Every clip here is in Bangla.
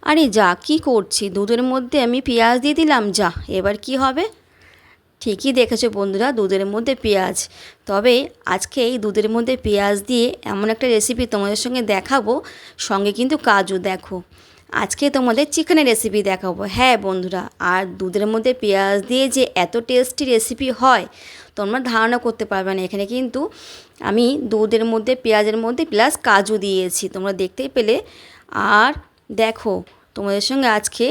আরে যা, কি করছি, দুধের মধ্যে আমি পেঁয়াজ দিয়ে দিলাম, যা এবার কি হবে। ঠিকই দেখেছো বন্ধুরা, দুধের মধ্যে পেঁয়াজ। তবে আজকে এই দুধের মধ্যে পেঁয়াজ দিয়ে এমন একটা রেসিপি তোমাদের সঙ্গে দেখাবো, সঙ্গে কিন্তু কাজু। দেখো, আজকে তোমাদের চিকেনের রেসিপি দেখাবো। হ্যাঁ বন্ধুরা, আর দুধের মধ্যে পেঁয়াজ দিয়ে যে এত টেস্টি রেসিপি হয় তোমরা ধারণা করতে পারবে না। এখানে কিন্তু আমি দুধের মধ্যে পেঁয়াজের মধ্যে প্লাস কাজু দিয়েছি, তোমরা দেখতেই পেলে। আর দেখো, তোমাদের সঙ্গে আজকে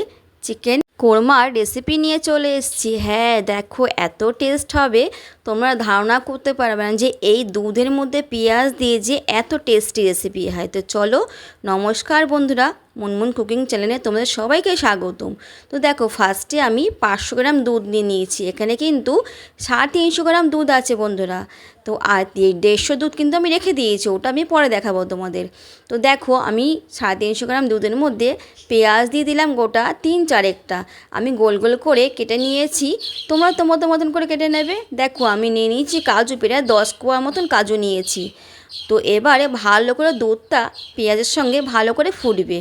চিকেন কোরমার রেসিপি নিয়ে চলে এসেছি। হ্যাঁ দেখো, এত টেস্ট হবে তোমরা ধারণা করতে পারবে না যে এই দুধের মধ্যে পেঁয়াজ দিয়ে যে এত টেস্টি রেসিপি হয়। তো চলো, নমস্কার বন্ধুরা, মুনমুন কুকিং চ্যানেলে তোমাদের সবাইকে স্বাগতম। তো দেখো, ফার্স্টে আমি 500 গ্রাম দুধ নিয়ে নিয়েছি। এখানে কিন্তু 350 গ্রাম দুধ আছে বন্ধুরা। তো আর 150 দুধ কিন্তু আমি রেখে দিয়েছি, ওটা আমি পরে দেখাবো তোমাদের। তো দেখো, আমি 350 গ্রাম দুধের মধ্যে পেঁয়াজ দিয়ে দিলাম গোটা 3-4টা। আমি গোল গোল করে কেটে নিয়েছি, তোমরা তোমাদের মতন করে কেটে নেবে। দেখো, আমি নিয়ে নিয়েছি কাজু, প্রায় 10 কোয়া মতন কাজু নিয়েছি। তো এবারে ভালো করে দুধটা পেঁয়াজের সঙ্গে ভালো করে ফুটবে।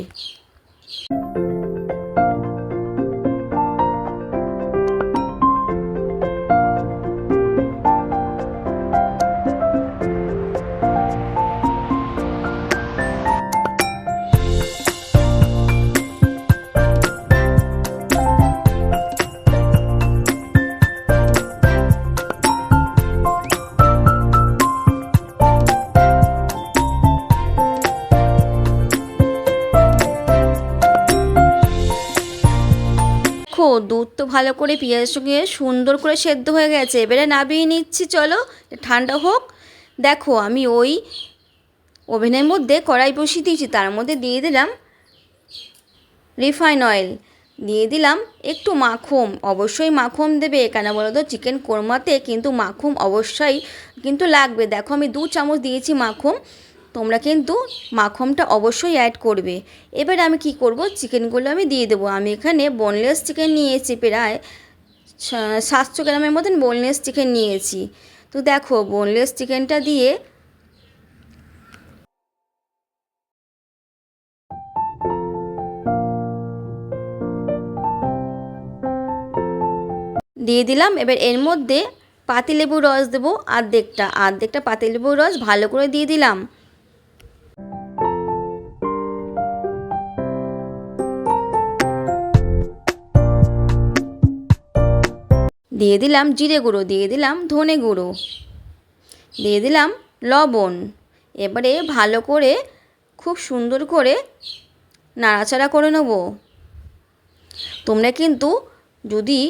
দেখো, দুধ তো ভালো করে পেঁয়াজের সঙ্গে সুন্দর করে সেদ্ধ হয়ে গেছে। এবারে নামিয়ে নিচ্ছি, চলো ঠান্ডা হোক। দেখো, আমি ওই ওভেনের মধ্যে কড়াই বসিয়ে দিয়েছি, তার মধ্যে দিয়ে দিলাম রিফাইন অয়েল, দিয়ে দিলাম একটু মাখন। অবশ্যই মাখন দেবে, কেন বলো তো, চিকেন কোরমাতে কিন্তু মাখন অবশ্যই কিন্তু লাগবে। দেখো, আমি 2 চামচ দিয়েছি মাখন, তোমরা কিন্তু মাখনটা অবশ্যই অ্যাড করবে। এবার আমি কি করব, চিকেনগুলো আমি দিয়ে দেবো। আমি এখানে বোনলেস চিকেন নিয়েছি, প্রায় 700 গ্রামের মতন বোনলেস চিকেন নিয়েছি। তো দেখো, বোনলেস চিকেনটা দিয়ে দিয়ে দিলাম। এবার এর মধ্যে পাতিলেবুর রস দেবো, অর্ধেকটা পাতিলেবুর রস ভালো করে দিয়ে দিলাম। দিয়ে দিলাম জিরে গুঁড়ো, দিয়ে দিলাম ধনে গুঁড়ো, দিয়ে দিলাম লবণ। এবারে ভালো করে খুব সুন্দর করে নাড়াচাড়া করে নেব। তোমরা কিন্তু যদি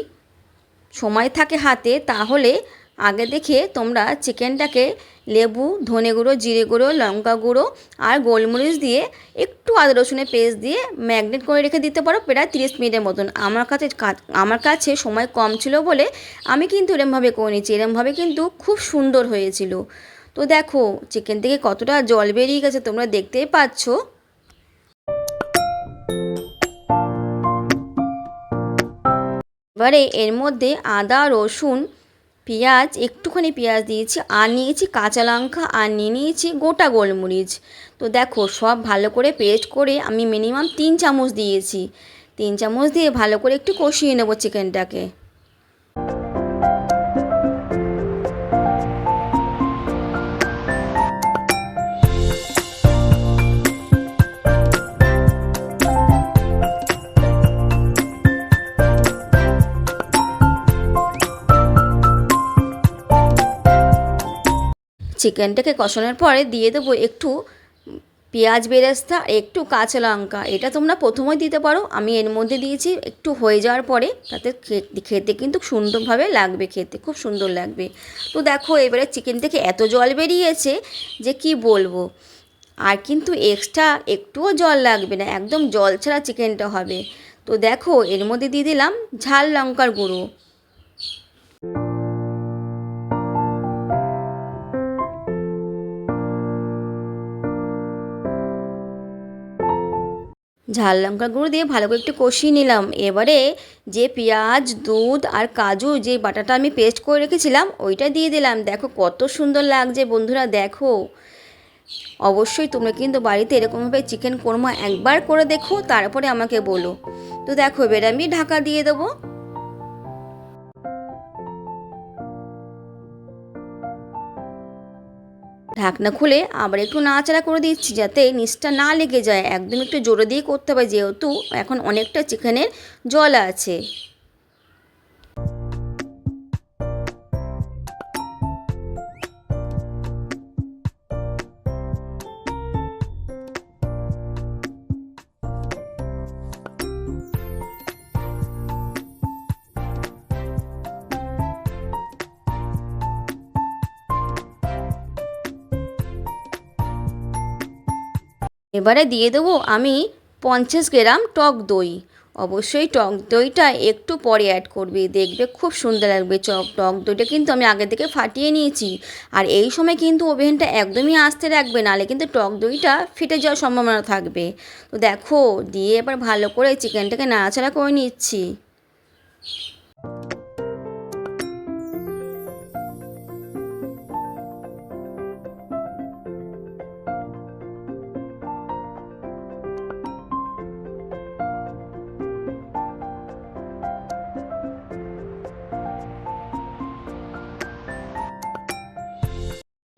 সময় থাকে হাতে, তাহলে আগে দেখে তোমরা চিকেনটাকে লেবু, ধনে গুঁড়ো, জিরে গুঁড়ো, লঙ্কা গুঁড়ো আর গোলমরিচ দিয়ে একটু আদা রসুনের পেস্ট দিয়ে ম্যাগনেট করে রেখে দিতে পারো প্রায় 30 মিনিটের মতন। আমার কাছে সময় কম ছিল বলে আমি কিন্তু এরমভাবে করে নিচ্ছি। এরমভাবে কিন্তু খুব সুন্দর হয়েছিল। তো দেখো, চিকেন থেকে কতটা জল বেরিয়ে গেছে তোমরা দেখতেই পাচ্ছ। এবারে এর মধ্যে আদা, রসুন, পেঁয়াজ, একটুখানি পেঁয়াজ দিয়েছি, আর নিয়েছি কাঁচা লঙ্কা, আর নিয়েছি গোটা গোলমরিচ। তো দেখো, সব ভালো করে পেস্ট করে আমি মিনিমাম 3 চামচ দিয়েছি। 3 চামচ দিয়ে ভালো করে একটু কষিয়ে নেব চিকেনটাকে। চিকেনটাকে কষানোর পরে দিয়ে দেবো একটু পেঁয়াজ বেরেস্তা, একটু কাঁচা লঙ্কা। এটা তোমরা প্রথমেই দিতে পারো, আমি এর মধ্যে দিয়েছি একটু হয়ে যাওয়ার পরে, তাতে খেতে কিন্তু সুন্দরভাবে লাগবে, খেতে খুব সুন্দর লাগবে। তো দেখো, এবারে চিকেন থেকে এত জল বেরিয়েছে যে কি বলবো। আর কিন্তু এক্সট্রা একটুও জল লাগবে না, একদম জল ছাড়া চিকেনটা হবে। তো দেখো, এর মধ্যে দিয়ে দিলাম ঝাল লঙ্কার গুঁড়ো। ঝাল লঙ্কা গুঁড়ো দিয়ে ভালো করে একটু কষিয়ে নিলাম। এবারে যে পেঁয়াজ, দুধ আর কাজু যে বাটাটা আমি পেস্ট করে রেখেছিলাম ওইটা দিয়ে দিলাম। দেখো কত সুন্দর লাগছে বন্ধুরা, দেখো অবশ্যই তোমরা কিন্তু বাড়িতে এরকমভাবে চিকেন কোরমা একবার করে দেখো, তারপরে আমাকে বলো। তো দেখো এবার আমি ঢাকা দিয়ে দেবো। ঢাকনা খুলে আবার একটু নাড়াচাড়া করে দিচ্ছি যাতে নিচটা না লেগে যায়। একদম একটু জোরে দিয়ে করতে হবে যেহেতু এখন অনেকটা চিকেনের জল আছে। এবারে দিয়ে দেবো আমি 50 গ্রাম টক দই। অবশ্যই টক দইটা একটু পরে অ্যাড করবে, দেখবে খুব সুন্দর লাগবে। টক দইটা কিন্তু আমি আগে থেকে ফাটিয়ে নিয়েছি। আর এই সময় কিন্তু ওভেনটা একদমই আস্তে রাখবে, নাহলে কিন্তু টক দইটা ফেটে যাওয়ার সম্ভাবনা থাকবে। তো দেখো দিয়ে এবার ভালো করে চিকেনটাকে নাড়াচাড়া করে নিচ্ছি।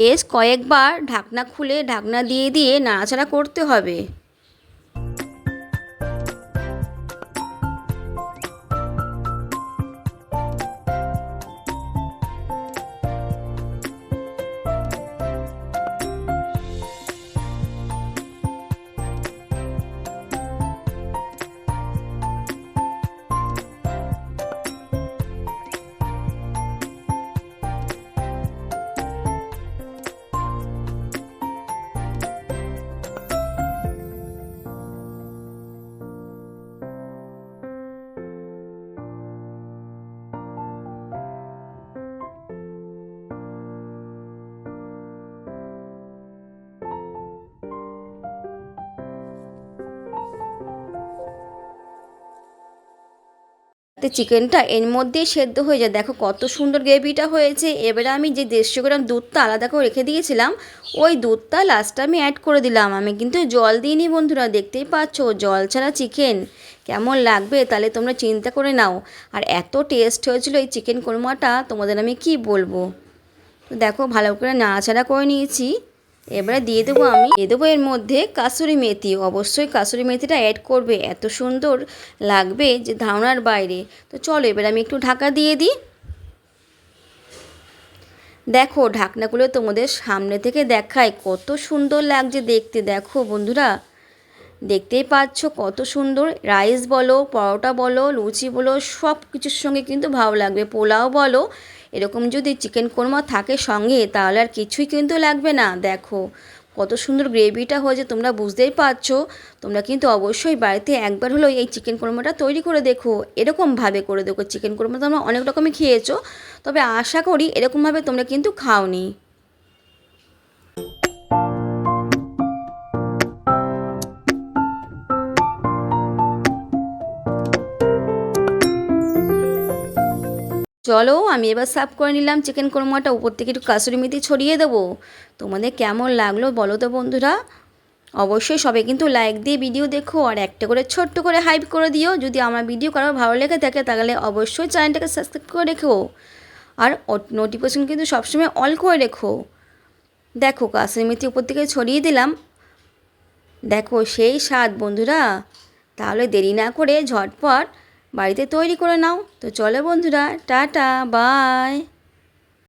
বেশ কয়েকবার ঢাকনা খুলে ঢাকনা দিয়ে দিয়ে নাড়াচাড়া করতে হবে। তো চিকেনটা এর মধ্যেই সেদ্ধ হয়ে যায়। দেখো কত সুন্দর গ্রেভিটা হয়েছে। এবারে আমি যে 150 গ্রাম দুধটা আলাদা করে রেখে দিয়েছিলাম, ওই দুধটা লাস্টে আমি অ্যাড করে দিলাম। আমি কিন্তু জল দিইনি বন্ধুরা, দেখতেই পাচ্ছ জল ছাড়া চিকেন কেমন লাগবে তাহলে তোমরা চিন্তা করে নাও। আর এত টেস্ট হয়েছিল এই চিকেন কোরমাটা, তোমাদের আমি কি বলবো। তো দেখো ভালো করে নাড়াচাড়া করে নিয়েছি। এবারে দিয়ে দেবো এর মধ্যে কাসুরি মেথি। অবশ্যই কাসুরি মেথিটা অ্যাড করবে, এত সুন্দর লাগবে যে ধারণার বাইরে। তো চলো এবার আমি একটু ঢাকা দিয়ে দিই। দেখো ঢাকনাগুলো তোমাদের সামনে থেকে দেখায় কত সুন্দর লাগছে দেখতে। দেখো বন্ধুরা দেখতেই পাচ্ছ কত সুন্দর। রাইস বলো, পরোটা বলো, লুচি বলো, সব কিছুর সঙ্গে কিন্তু ভালো লাগবে। পোলাও বলো, এরকম যদি চিকেন কোরমা থাকে সঙ্গে তাহলে আর কিছুই কিন্তু লাগবে না। দেখো কত সুন্দর গ্রেভিটা হয়েছে, তোমরা বুঝতেই পারছো। তোমরা কিন্তু অবশ্যই বাড়িতে একবার হলেও এই চিকেন কোরমাটা তৈরি করে দেখো, এরকমভাবে করে দেখো। চিকেন কোরমা তোমরা অনেক রকমই খেয়েছো, তবে আশা করি এরকমভাবে তোমরা কিন্তু খাওনি। চলো আমি এবার সার্ভ করে নিলাম চিকেন কোরমাটা। উপর থেকে একটু কাসুরি মেথি ছড়িয়ে দেবো। তোমাদের কেমন লাগলো বলো তো বন্ধুরা। অবশ্যই সবাই কিন্তু লাইক দিয়ে ভিডিও দেখো, আর একটা করে ছোট্ট করে হাইপ করে দিও। যদি আমার ভিডিও কারো ভালো লেগে থাকে তাহলে অবশ্যই চ্যানেলটাকে সাবস্ক্রাইব করে রেখো, আর নোটিফিকেশন কিন্তু সবসময় অল করে রেখো। দেখো কাসুরি মেথি উপর থেকে ছড়িয়ে দিলাম। দেখো সেই স্বাদ বন্ধুরা। তাহলে দেরি না করে ঝটপট বাড়িতে তৈরি করে নাও। তো চলো বন্ধুরা, টাটা বাই।